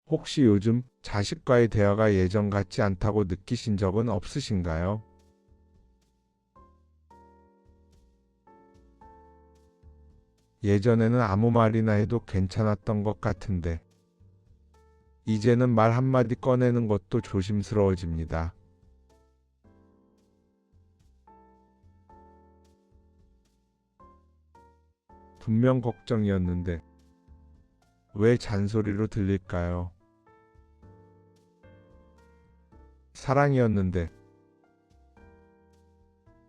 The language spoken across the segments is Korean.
혹시 요즘 자식과의 대화가 예전 같지 않다고 느끼신 적은 없으신가요? 예전에는 아무 말이나 해도 괜찮았던 것 같은데, 이제는 말 한마디 꺼내는 것도 조심스러워집니다. 분명 걱정이었는데, 왜 잔소리로 들릴까요? 사랑이었는데,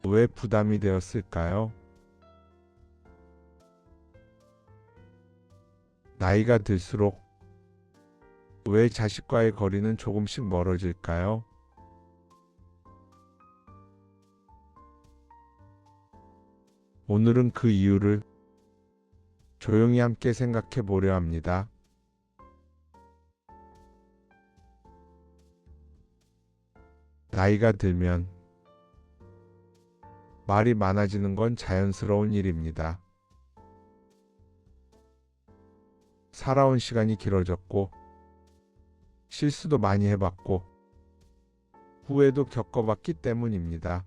왜 부담이 되었을까요? 나이가 들수록 왜 자식과의 거리는 조금씩 멀어질까요? 오늘은 그 이유를 조용히 함께 생각해 보려 합니다. 나이가 들면 말이 많아지는 건 자연스러운 일입니다. 살아온 시간이 길어졌고, 실수도 많이 해봤고, 후회도 겪어봤기 때문입니다.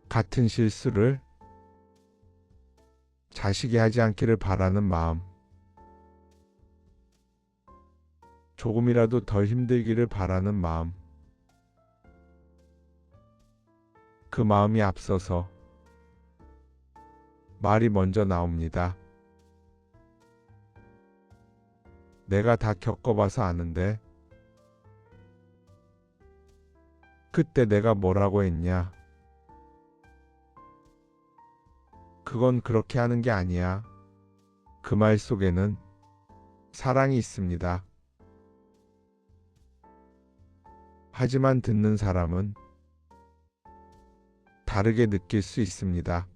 같은 실수를 자식이 하지 않기를 바라는 마음, 조금이라도 덜 힘들기를 바라는 마음, 그 마음이 앞서서 말이 먼저 나옵니다. 내가 다 겪어봐서 아는데, 그때 내가 뭐라고 했냐? 그건 그렇게 하는 게 아니야. 그 말 속에는 사랑이 있습니다. 하지만 듣는 사람은 다르게 느낄 수 있습니다.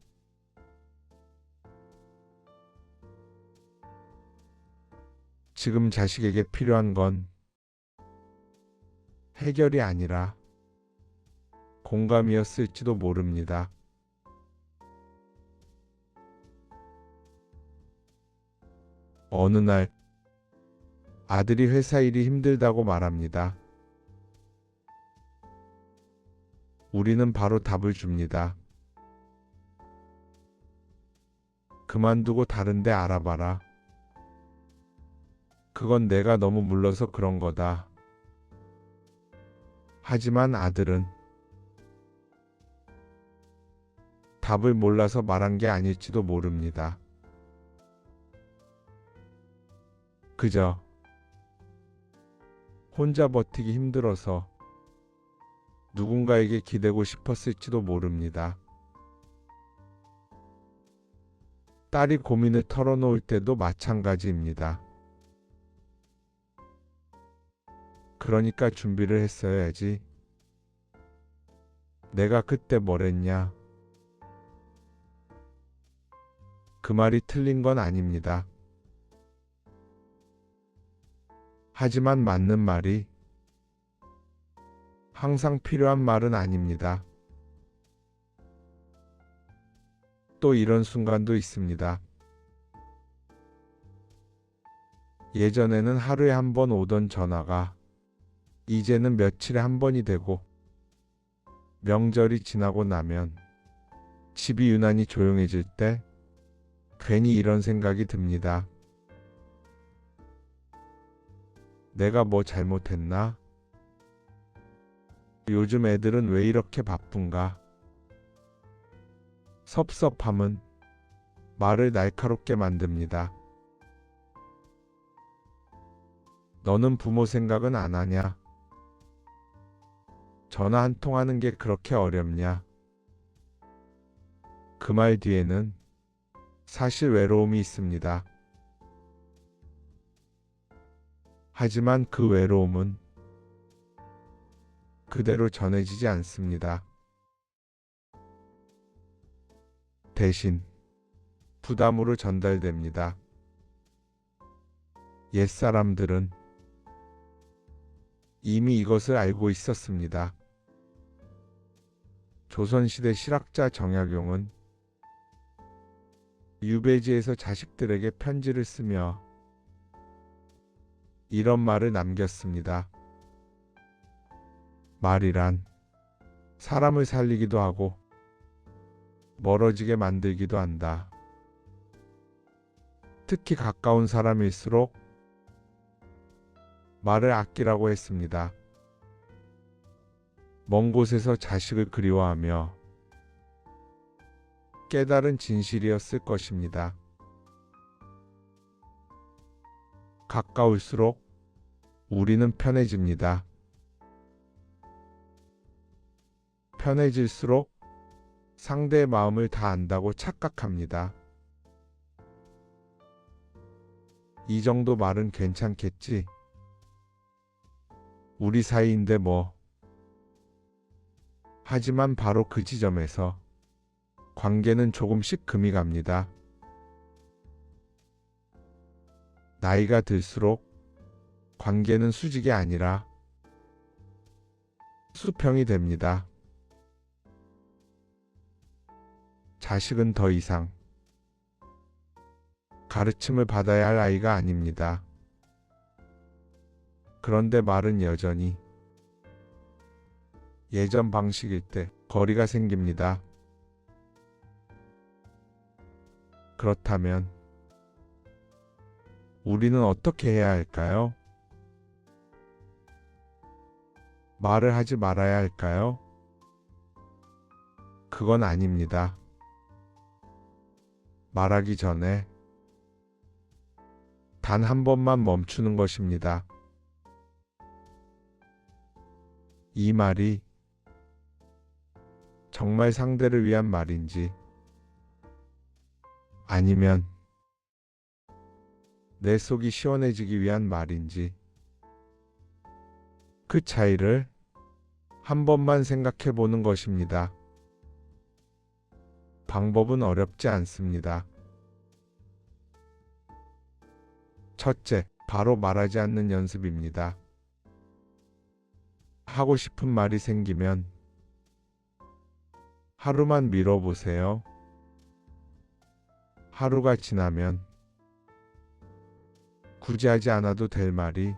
지금 자식에게 필요한 건 해결이 아니라 공감이었을지도 모릅니다. 어느 날 아들이 회사 일이 힘들다고 말합니다. 우리는 바로 답을 줍니다. 그만두고 다른 데 알아봐라. 그건 내가 너무 물러서 그런 거다. 하지만 아들은 답을 몰라서 말한 게 아닐지도 모릅니다. 그저 혼자 버티기 힘들어서 누군가에게 기대고 싶었을지도 모릅니다. 딸이 고민을 털어놓을 때도 마찬가지입니다. 그러니까 준비를 했어야지. 내가 그때 뭘 했냐? 그 말이 틀린 건 아닙니다. 하지만 맞는 말이 항상 필요한 말은 아닙니다. 또 이런 순간도 있습니다. 예전에는 하루에 한 번 오던 전화가 이제는 며칠에 한 번이 되고, 명절이 지나고 나면 집이 유난히 조용해질 때 괜히 이런 생각이 듭니다. 내가 뭐 잘못했나? 요즘 애들은 왜 이렇게 바쁜가? 섭섭함은 말을 날카롭게 만듭니다. 너는 부모 생각은 안 하냐? 전화 한 통 하는 게 그렇게 어렵냐? 그 말 뒤에는 사실 외로움이 있습니다. 하지만 그 외로움은 그대로 전해지지 않습니다. 대신 부담으로 전달됩니다. 옛사람들은 이미 이것을 알고 있었습니다. 조선시대 실학자 정약용은 유배지에서 자식들에게 편지를 쓰며 이런 말을 남겼습니다. 말이란 사람을 살리기도 하고 멀어지게 만들기도 한다. 특히 가까운 사람일수록 말을 아끼라고 했습니다. 먼 곳에서 자식을 그리워하며 깨달은 진실이었을 것입니다. 가까울수록 우리는 편해집니다. 편해질수록 상대의 마음을 다 안다고 착각합니다. 이 정도 말은 괜찮겠지. 우리 사이인데 뭐. 하지만 바로 그 지점에서 관계는 조금씩 금이 갑니다. 나이가 들수록 관계는 수직이 아니라 수평이 됩니다. 자식은 더 이상 가르침을 받아야 할 아이가 아닙니다. 그런데 말은 여전히 예전 방식일 때 거리가 생깁니다. 그렇다면 우리는 어떻게 해야 할까요? 말을 하지 말아야 할까요? 그건 아닙니다. 말하기 전에 단 한 번만 멈추는 것입니다. 이 말이 정말 상대를 위한 말인지 아니면 내 속이 시원해지기 위한 말인지 그 차이를 한 번만 생각해 보는 것입니다. 방법은 어렵지 않습니다. 첫째, 바로 말하지 않는 연습입니다. 하고 싶은 말이 생기면 하루만 미뤄보세요. 하루가 지나면 굳이 하지 않아도 될 말이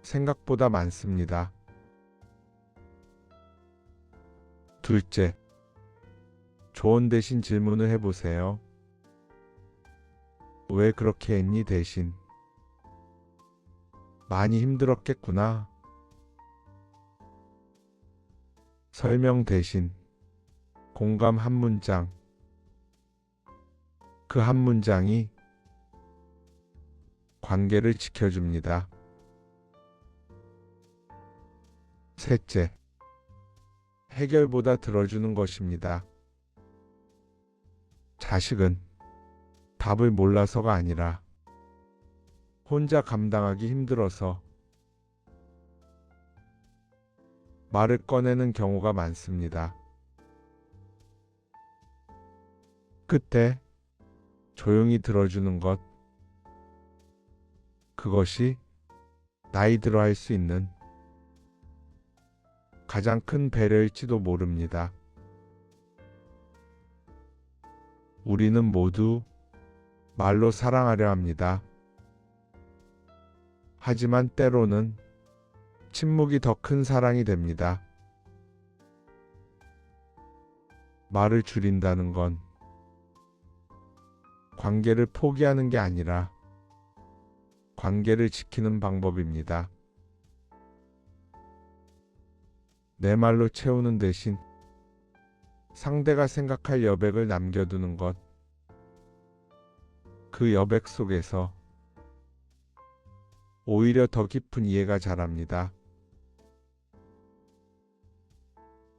생각보다 많습니다. 둘째, 조언 대신 질문을 해보세요. 왜 그렇게 했니 대신 많이 힘들었겠구나. 설명 대신 공감 한 문장. 그 한 문장이 관계를 지켜줍니다. 셋째, 해결보다 들어주는 것입니다. 자식은 답을 몰라서가 아니라 혼자 감당하기 힘들어서 말을 꺼내는 경우가 많습니다. 그때 조용히 들어주는 것, 그것이 나이 들어 할 수 있는 가장 큰 배려일지도 모릅니다. 우리는 모두 말로 사랑하려 합니다. 하지만 때로는 침묵이 더 큰 사랑이 됩니다. 말을 줄인다는 건 관계를 포기하는 게 아니라 관계를 지키는 방법입니다. 내 말로 채우는 대신 상대가 생각할 여백을 남겨두는 것, 그 여백 속에서 오히려 더 깊은 이해가 자랍니다.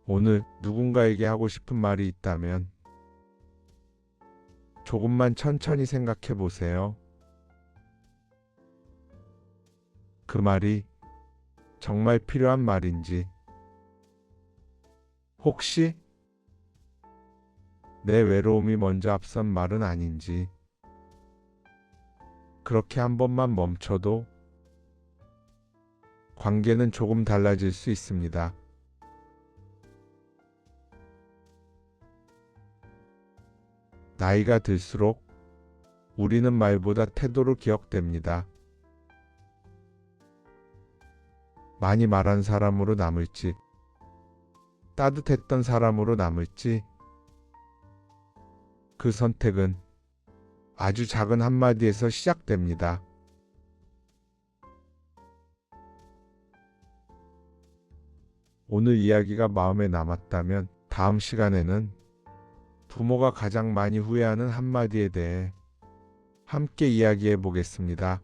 오늘 누군가에게 하고 싶은 말이 있다면 조금만 천천히 생각해 보세요. 그 말이 정말 필요한 말인지, 혹시 내 외로움이 먼저 앞선 말은 아닌지, 그렇게 한 번만 멈춰도 관계는 조금 달라질 수 있습니다. 나이가 들수록 우리는 말보다 태도로 기억됩니다. 많이 말한 사람으로 남을지, 따뜻했던 사람으로 남을지, 그 선택은 아주 작은 한마디에서 시작됩니다. 오늘 이야기가 마음에 남았다면 다음 시간에는 부모가 가장 많이 후회하는 한마디에 대해 함께 이야기해 보겠습니다.